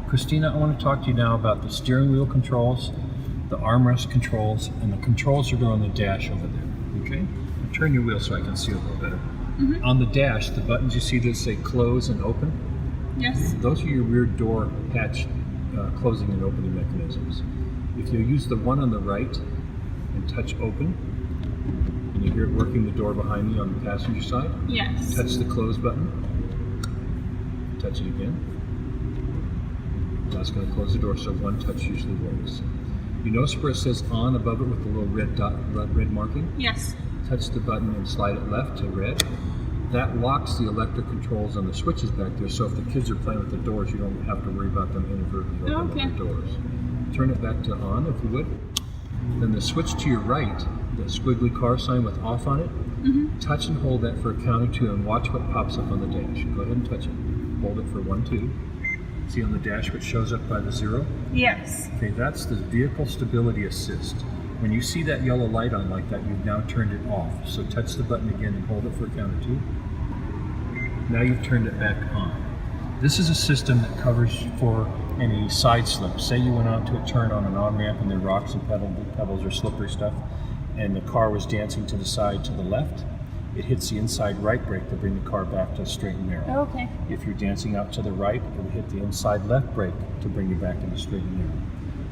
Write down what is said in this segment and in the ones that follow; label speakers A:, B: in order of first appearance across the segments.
A: Christina, I want to talk to you now about the steering wheel controls, the armrest controls, and the controls that are on the dash over there. Okay? Turn your wheel so I can see a little better. On the dash, the buttons you see that say close and open?
B: Yes.
A: Those are your rear door hatch closing and opening mechanisms. If you use the one on the right and touch open, and you hear it working the door behind you on the passenger side,
B: Yes.
A: touch the close button, touch it again. That's going to close the door, so one touch usually works. You notice where it says on above it with the little red dot, red marking?
B: Yes.
A: Touch the button and slide it left to red. That locks the electric controls on the switches back there, so if the kids are playing with the doors, you don't have to worry about them inadvertently opening the doors. Turn it back to on, if you would. Then the switch to your right, the squiggly car sign with off on it, touch and hold that for a count of 2 and watch what pops up on the dash. Go ahead and touch it. Hold it for 1, 2. See on the dash what shows up by the 0?
B: Yes.
A: Okay, that's the vehicle stability assist. When you see that yellow light on like that, you've now turned it off. So touch the button again and hold it for a count of 2. Now you've turned it back on. This is a system that covers for any side slip. Say you went onto a turn on an on-ramp and there are rocks and pebbles or slippery stuff, and the car was dancing to the side to the left. It hits the inside right brake to bring the car back to straight and narrow.
B: Okay.
A: If you're dancing out to the right, it would hit the inside left brake to bring you back into straight and narrow.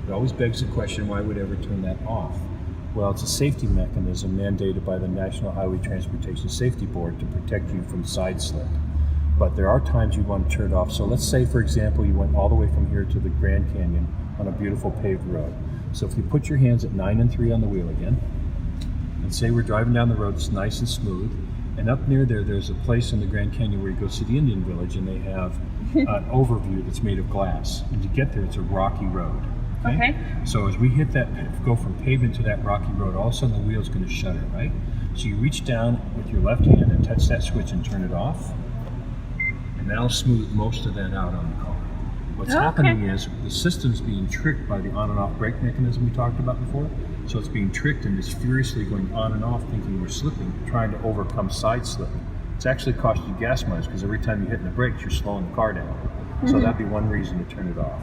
A: It always begs the question, why would ever turn that off? Well, it's a safety mechanism mandated by the National Highway Transportation Safety Board to protect you from side slip. But there are times you want to turn it off. So let's say, for example, you went all the way from here to the Grand Canyon on a beautiful paved road. So if you put your hands at 9 and 3 on the wheel again, and say we're driving down the road, it's nice and smooth, and up near there's a place in the Grand Canyon where you go to the Indian Village, and they have an overview that's made of glass. And to get there, it's a rocky road. Okay? So as we hit that, go from pavement to that rocky road, all of a sudden the wheel's going to shudder, right? So you reach down with your left hand and touch that switch and turn it off, and that'll smooth most of that out on the car. What's happening is the system's being tricked by the on and off brake mechanism we talked about before. So it's being tricked and is furiously going on and off thinking we're slipping, trying to overcome side slip. It's actually cost you gas miles because every time you hit the brakes, you're slowing the car down. So that'd be one reason to turn it off.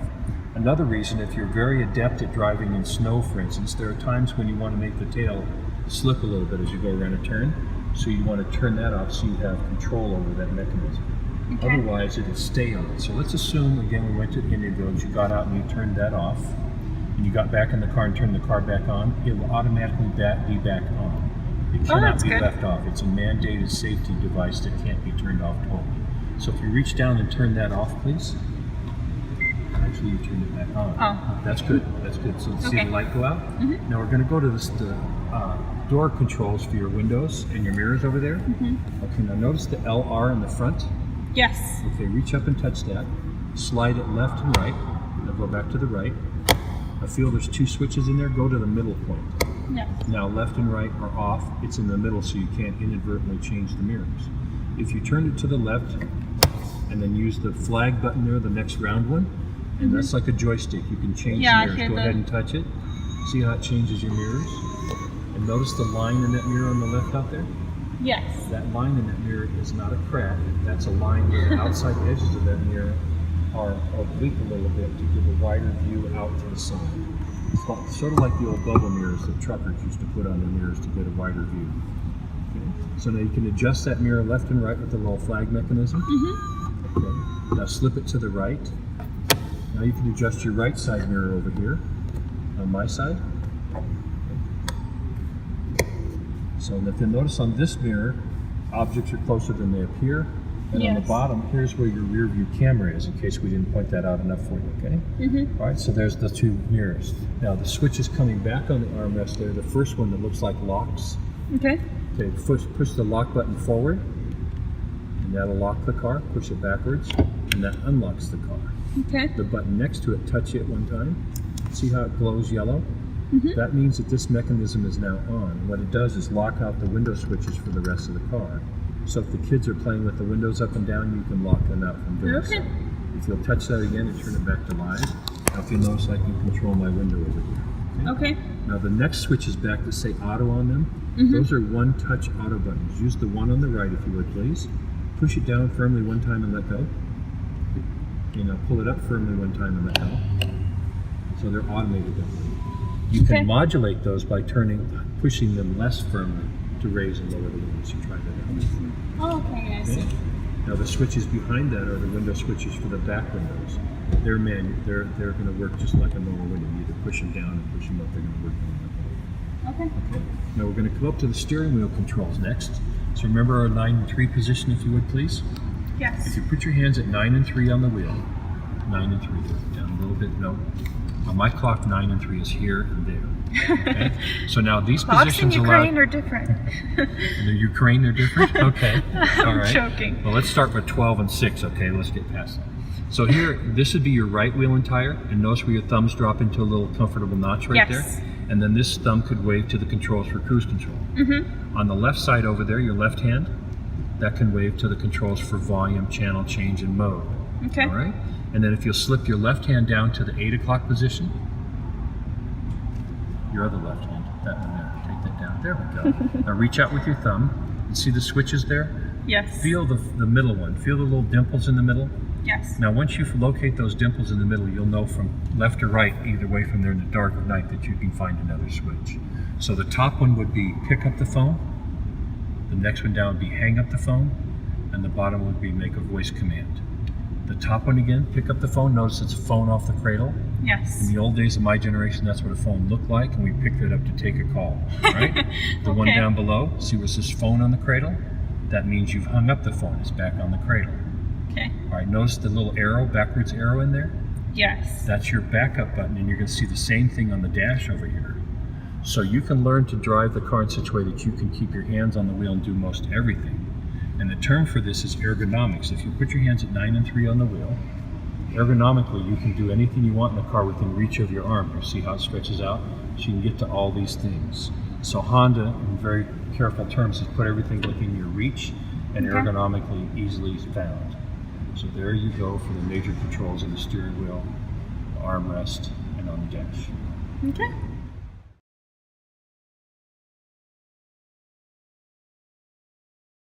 A: Another reason, if you're very adept at driving in snow, for instance, there are times when you want to make the tail slip a little bit as you go around a turn. So you want to turn that off so you have control over that mechanism. Otherwise, it'll stay on. So let's assume, again, we went to the Indian Village, you got out and you turned that off, and you got back in the car and turned the car back on, it will automatically be back on. It cannot be left off. It's a mandated safety device that can't be turned off totally. So if you reach down and turn that off, please. Actually, you turned it back on.
B: Oh.
A: That's good. That's good. So see the light go out? Now we're going to go to the door controls for your windows and your mirrors over there. Okay, now notice the LR in the front.
B: Yes.
A: Okay, reach up and touch that. Slide it left and right. Now go back to the right. I feel there's 2 switches in there. Go to the middle point.
B: Yes.
A: Now left and right are off. It's in the middle, so you can't inadvertently change the mirrors. If you turn it to the left and then use the flag button there, the next round one, and that's like a joystick. You can change the mirrors. Go ahead and touch it. See how it changes your mirrors? And notice the line in that mirror on the left out there?
B: Yes.
A: That line in that mirror is not a crack. That's a line where the outside edges of that mirror are oblique a little bit to give a wider view out to the side. It's sort of like the old bubble mirrors that truckers used to put on their mirrors to get a wider view. Okay. So now you can adjust that mirror left and right with the little flag mechanism. Okay. Now slip it to the right. Now you can adjust your right side mirror over here on my side. So if you notice on this mirror, objects are closer than they appear. And on the bottom, here's where your rear view camera is, in case we didn't point that out enough for you, okay? All right, so there's the 2 mirrors. Now the switch is coming back on the armrest there. The first one that looks like locks. Okay, push the lock button forward, and that'll lock the car. Push it backwards, and that unlocks the car. The button next to it, touch it one time. See how it glows yellow? That means that this mechanism is now on. What it does is lock out the window switches for the rest of the car. So if the kids are playing with the windows up and down, you can lock them out from doing so. If you'll touch that again and turn it back to live, now if you'll notice I can control my window over here. Now the next switches back that say auto on them. Those are one-touch auto buttons. Use the one on the right if you would, please. Push it down firmly one time and let go. You know, pull it up firmly one time in the L. So they're automated that way. You can
B: Okay.
A: modulate those by pushing them less firmly to raise and lower the windows. You try that out.
B: Oh, okay, I see.
A: Now the switches behind that are the window switches for the back windows. They're they're going to work just like a normal window. You either push them down or push them up. They're going to work like that.
B: Okay.
A: Okay. Now we're going to come up to the steering wheel controls next. So remember our 9 and 3 position, if you would, please. If
B: Yes.
A: you put your hands at 9 and 3 on the wheel, 9 and 3, down a little bit. No, on my clock, 9 and 3 is here and there. Okay. So now these
B: Box and
A: positions
B: Ukraine
A: allow.
B: are different.
A: The Ukraine, they're different. Okay. All
B: I'm
A: right.
B: joking.
A: Well, let's start with 12 and 6. Okay, let's get past that. So here, this would be your right wheel and tire, and notice where your thumbs drop into a little comfortable notch right
B: Yes.
A: there. And then this thumb could wave to the controls for cruise control.
B: Mm-hmm.
A: On the left side over there, your left hand, that can wave to the controls for volume, channel change, and mode.
B: Okay.
A: All right. And then if you'll slip your left hand down to the 8 o'clock position, your other left hand, that one there, take that down. There we go. Now reach out with your thumb and see the switches there.
B: Yes.
A: Feel the middle one. Feel the little dimples in the middle.
B: Yes.
A: Now, once you locate those dimples in the middle, you'll know from left or right, either way from there in the dark of night, that you can find another switch. So the top one would be pick up the phone. The next one down would be hang up the phone. And the bottom would be make a voice command. The top one again, pick up the phone. Notice it's a phone off the cradle.
B: Yes.
A: In the old days of my generation, that's what a phone looked like, and we picked it up to take a call, right? The one
B: Okay.
A: down below, see where it says phone on the cradle? That means you've hung up the phone. It's back on the cradle.
B: Okay.
A: All right, notice the little arrow, backwards arrow in there?
B: Yes.
A: That's your backup button, and you're going to see the same thing on the dash over here. So you can learn to drive the car in such a way that you can keep your hands on the wheel and do most everything. And the term for this is ergonomics. If you put your hands at 9 and 3 on the wheel, ergonomically you can do anything you want in the car within reach of your arm. You see how it stretches out? So you can get to all these things. So Honda, in very careful terms, has put everything within your reach and
B: Okay.
A: ergonomically easily found. So there you go for the major controls of the steering wheel, the armrest, and on the dash.
B: Okay.